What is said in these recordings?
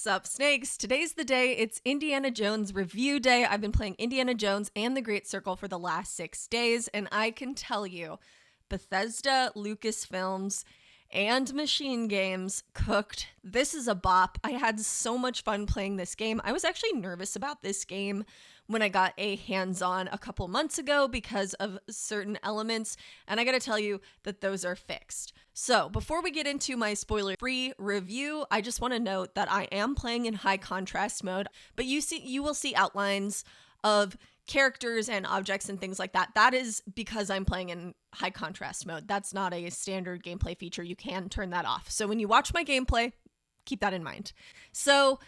What's up, snakes? Today's the day. It's Indiana Jones review day. I've been playing Indiana Jones and the Great Circle for the last 6 days, and I can tell you, Bethesda, Lucasfilms, and Machine Games cooked. This is a bop. I had so much fun playing this game. I was actually nervous about this game when I got a hands-on a couple months ago because of certain elements, and I gotta tell you that those are fixed. So before we get into my spoiler-free review, I just want to note that I am playing in high contrast mode, but you will see outlines of characters and objects and things like that. That is because I'm playing in high contrast mode. That's not a standard gameplay feature. You can turn that off. So when you watch my gameplay, keep that in mind. So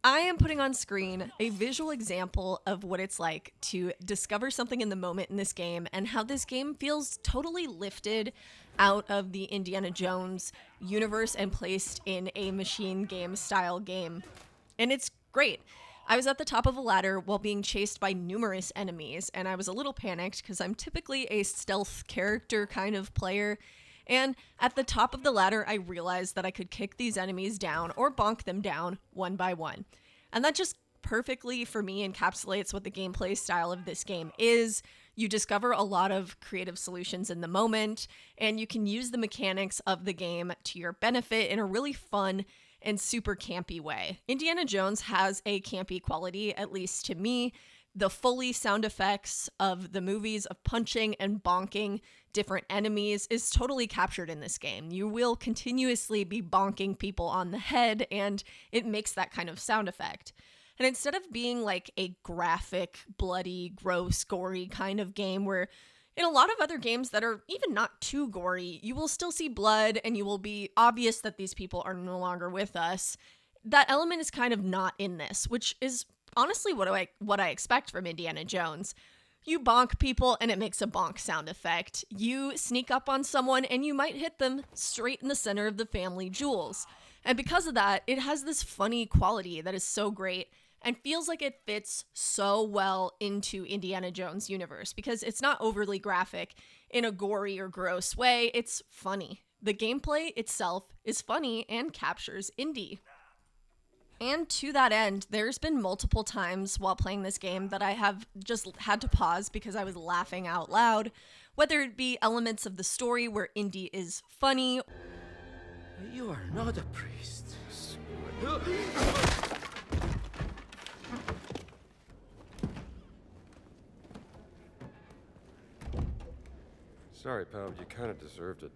I am putting on screen a visual example of what it's like to discover something in the moment in this game and how this game feels totally lifted out of the Indiana Jones universe and placed in a machine game style game. And it's great. I was at the top of a ladder while being chased by numerous enemies, and I was a little panicked because I'm typically a stealth character kind of player. And at the top of the ladder, I realized that I could kick these enemies down or bonk them down one by one. And that just perfectly, for me, encapsulates what the gameplay style of this game is. You discover a lot of creative solutions in the moment, and you can use the mechanics of the game to your benefit in a really fun and super campy way. Indiana Jones has a campy quality, at least to me. The Foley sound effects of the movies of punching and bonking different enemies is totally captured in this game. You will continuously be bonking people on the head, and it makes that kind of sound effect. And instead of being like a graphic, bloody, gross, gory kind of game where in a lot of other games that are even not too gory, you will still see blood and you will be obvious that these people are no longer with us. That element is kind of not in this, which is honestly what I expect from Indiana Jones. You bonk people and it makes a bonk sound effect. You sneak up on someone and you might hit them straight in the center of the family jewels. And because of that, it has this funny quality that is so great and feels like it fits so well into Indiana Jones' universe because it's not overly graphic in a gory or gross way. It's funny. The gameplay itself is funny and captures Indy. And to that end, there's been multiple times while playing this game that I have just had to pause because I was laughing out loud, whether it be elements of the story where Indy is funny. You are not a priest. Sorry, pal, you kind of deserved it.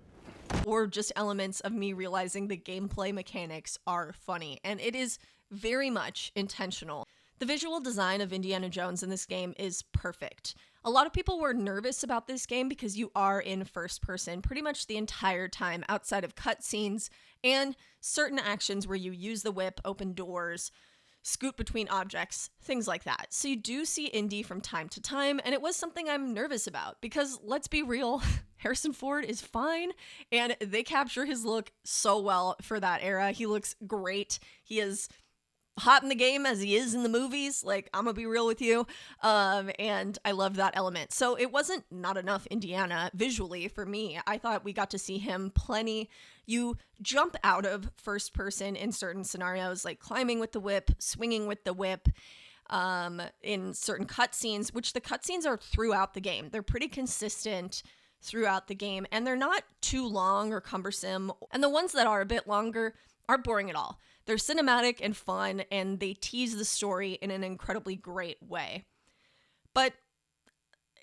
Or just elements of me realizing the gameplay mechanics are funny, and it is very much intentional. The visual design of Indiana Jones in this game is perfect. A lot of people were nervous about this game because you are in first person pretty much the entire time outside of cutscenes and certain actions where you use the whip, open doors, scoot between objects, things like that. So you do see Indy from time to time, and it was something I'm nervous about because, let's be real, Harrison Ford is fine, and they capture his look so well for that era. He looks great. He is hot in the game as he is in the movies. Like, I'm gonna be real with you. And I love that element. So it wasn't not enough Indiana visually for me. I thought we got to see him plenty. You jump out of first person in certain scenarios, like climbing with the whip, swinging with the whip, in certain cutscenes, which the cutscenes are throughout the game. They're pretty consistent throughout the game, and they're not too long or cumbersome. And the ones that are a bit longer aren't boring at all. They're cinematic and fun, and they tease the story in an incredibly great way. But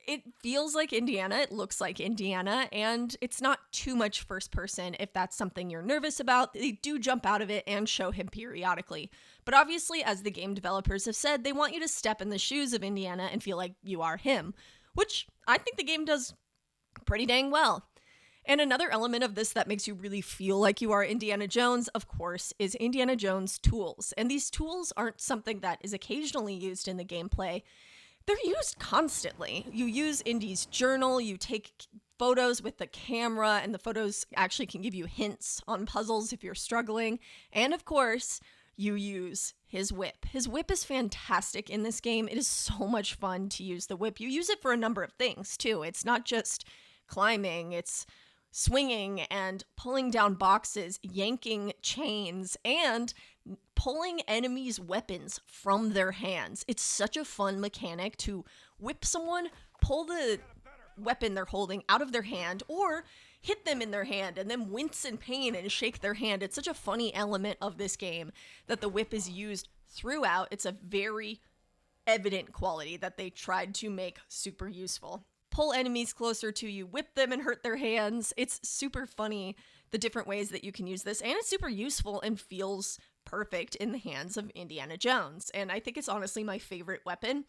it feels like Indiana, it looks like Indiana, and it's not too much first person if that's something you're nervous about. They do jump out of it and show him periodically. But obviously, as the game developers have said, they want you to step in the shoes of Indiana and feel like you are him, which I think the game does pretty dang well. And another element of this that makes you really feel like you are Indiana Jones, of course, is Indiana Jones tools. And these tools aren't something that is occasionally used in the gameplay. They're used constantly. You use Indy's journal, you take photos with the camera, and the photos actually can give you hints on puzzles if you're struggling. And of course, you use his whip. His whip is fantastic in this game. It is so much fun to use the whip. You use it for a number of things, too. It's not just climbing, it's swinging and pulling down boxes, yanking chains, and pulling enemies' weapons from their hands. It's such a fun mechanic to whip someone, pull the weapon they're holding out of their hand, or hit them in their hand and then wince in pain and shake their hand. It's such a funny element of this game that the whip is used throughout. It's a very evident quality that they tried to make super useful. Pull enemies closer to you, whip them and hurt their hands. It's super funny, the different ways that you can use this, and it's super useful and feels perfect in the hands of Indiana Jones. And I think it's honestly my favorite weapon.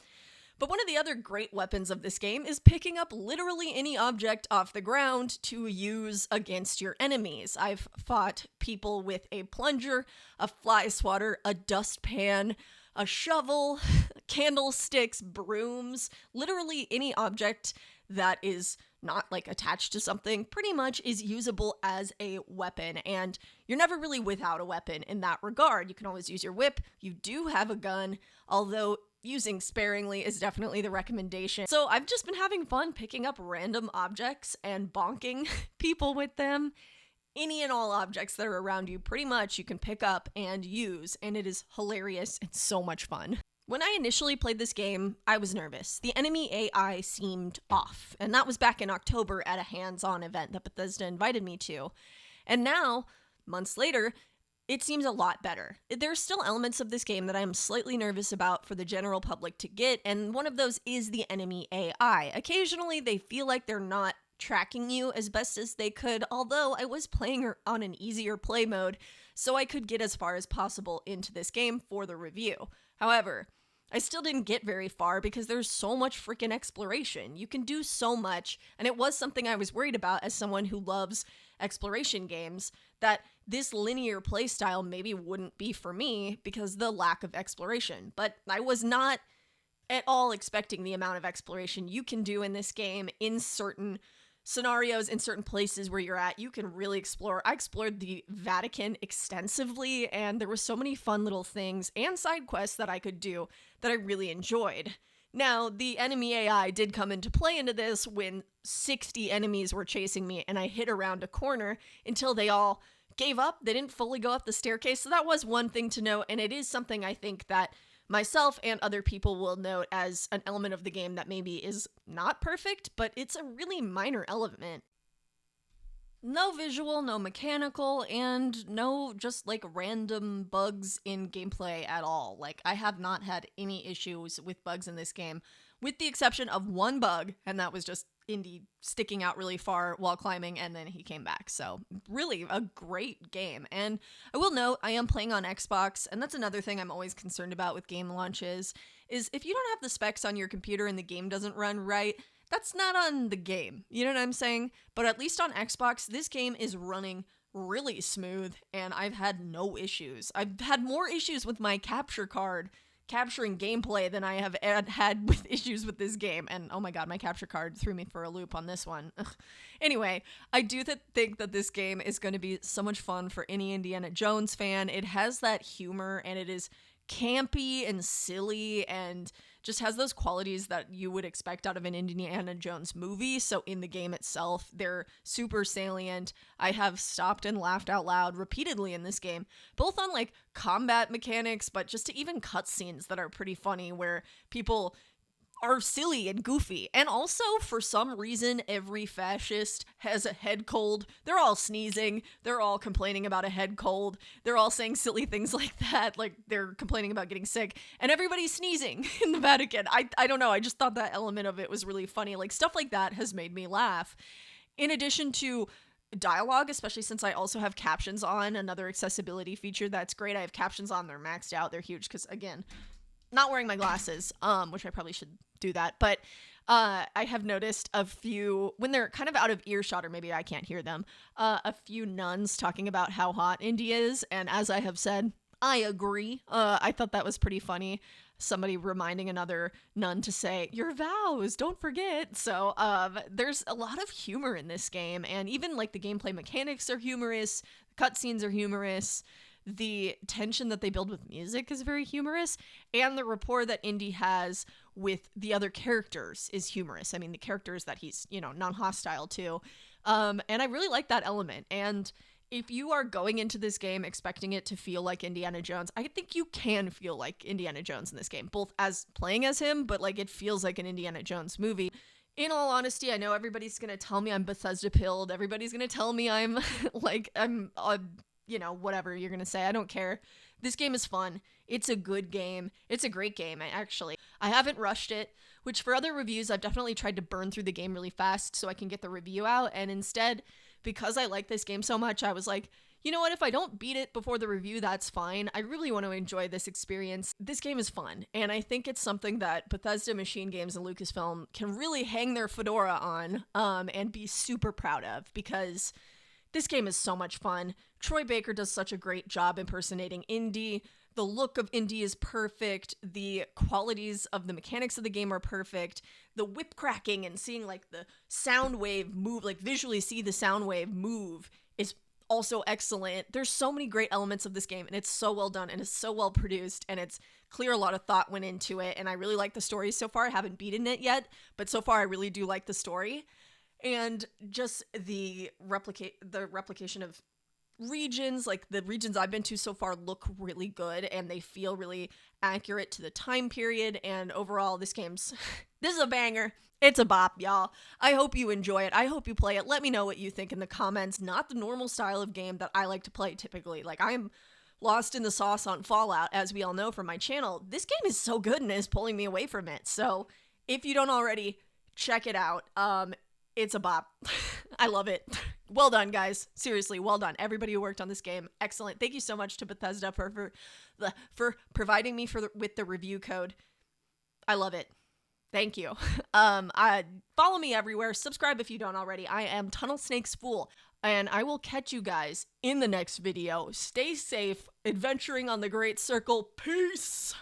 But one of the other great weapons of this game is picking up literally any object off the ground to use against your enemies. I've fought people with a plunger, a fly swatter, a dustpan, a shovel, candlesticks, brooms, literally any object that is not like attached to something pretty much is usable as a weapon, and you're never really without a weapon in that regard. You can always use your whip. You do have a gun, although using sparingly is definitely the recommendation. So I've just been having fun picking up random objects and bonking people with them. Any and all objects that are around you, pretty much, you can pick up and use, and it is hilarious and so much fun. When I initially played this game, I was nervous. The enemy AI seemed off, and that was back in October at a hands-on event that Bethesda invited me to. And now, months later, it seems a lot better. There's still elements of this game that I'm slightly nervous about for the general public to get, and one of those is the enemy AI. Occasionally, they feel like they're not tracking you as best as they could, although I was playing on an easier play mode, so I could get as far as possible into this game for the review. However, I still didn't get very far because there's so much freaking exploration. You can do so much, and it was something I was worried about as someone who loves exploration games, that this linear playstyle maybe wouldn't be for me because the lack of exploration. But I was not at all expecting the amount of exploration you can do in this game in certain scenarios, in certain places where you're at. You can really explore. I explored the Vatican extensively, and there were so many fun little things and side quests that I could do that I really enjoyed. Now, the enemy AI did come into play into this when 60 enemies were chasing me and I hid around a corner until they all gave up. They didn't fully go up the staircase, so that was one thing to note, and it is something I think that myself and other people will note as an element of the game that maybe is not perfect, but it's a really minor element. No visual, no mechanical, and no just like random bugs in gameplay at all. Like, I have not had any issues with bugs in this game, with the exception of one bug, and that was just Indy sticking out really far while climbing, and then he came back. So really a great game. And I will note, I am playing on Xbox, and that's another thing I'm always concerned about with game launches, is if you don't have the specs on your computer and the game doesn't run right, that's not on the game. You know what I'm saying? But at least on Xbox, this game is running really smooth, and I've had no issues. I've had more issues with my capture card capturing gameplay than I have had with issues with this game. And oh my god, my capture card threw me for a loop on this one. Ugh. Anyway, I do think that this game is going to be so much fun for any Indiana Jones fan. It has that humor, and it is campy and silly and just has those qualities that you would expect out of an Indiana Jones movie. So in the game itself, they're super salient. I have stopped and laughed out loud repeatedly in this game, both on like combat mechanics, but just to even cutscenes that are pretty funny where people are silly and goofy. And also, for some reason, every fascist has a head cold. They're all sneezing. They're all complaining about a head cold. They're all saying silly things like that, like they're complaining about getting sick. And everybody's sneezing in the Vatican. I don't know. I just thought that element of it was really funny. Like, stuff like that has made me laugh. In addition to dialogue, especially since I also have captions on, another accessibility feature that's great. I have captions on. They're maxed out. They're huge because, again, not wearing my glasses, which I probably should do that, but I have noticed a few, when they're kind of out of earshot, or maybe I can't hear them, a few nuns talking about how hot Indy is, and as I have said, I agree. I thought that was pretty funny. Somebody reminding another nun to say, your vows, don't forget. So there's a lot of humor in this game, and even like the gameplay mechanics are humorous, cutscenes are humorous, the tension that they build with music is very humorous, and the rapport that Indy has with the other characters is humorous. I mean, the characters that he's, non-hostile to. And I really like that element. And if you are going into this game expecting it to feel like Indiana Jones, I think you can feel like Indiana Jones in this game, both as playing as him, but like it feels like an Indiana Jones movie. In all honesty, I know everybody's gonna tell me I'm Bethesda pilled. Everybody's gonna tell me I'm whatever you're gonna say. I don't care. This game is fun. It's a good game. It's a great game, actually. I haven't rushed it, which for other reviews, I've definitely tried to burn through the game really fast so I can get the review out. And instead, because I like this game so much, I was like, you know what, if I don't beat it before the review, that's fine. I really want to enjoy this experience. This game is fun, and I think it's something that Bethesda Machine Games and Lucasfilm can really hang their fedora on and be super proud of, because this game is so much fun. Troy Baker does such a great job impersonating Indy. The look of Indy is perfect. The qualities of the mechanics of the game are perfect. The whip cracking and seeing like the sound wave move, like visually see the sound wave move, is also excellent. There's so many great elements of this game, and it's so well done, and it's so well produced, and it's clear a lot of thought went into it, and I really like the story so far. I haven't beaten it yet, but so far I really do like the story. And just the replication of regions, like the regions I've been to so far look really good, and they feel really accurate to the time period, and overall this is a banger. It's a bop, y'all. I hope you enjoy it. I hope you play it. Let me know what you think in the comments. Not the normal style of game that I like to play typically. Like, I'm lost in the sauce on Fallout, as we all know from my channel. This game is so good and is pulling me away from it. So if you don't already, check it out. It's a bop. I love it. Well done, guys. Seriously, well done. Everybody who worked on this game, excellent. Thank you so much to Bethesda for providing me with the review code. I love it. Thank you. Follow me everywhere. Subscribe if you don't already. I am Tunnel Snakes Fool, and I will catch you guys in the next video. Stay safe, adventuring on the Great Circle. Peace!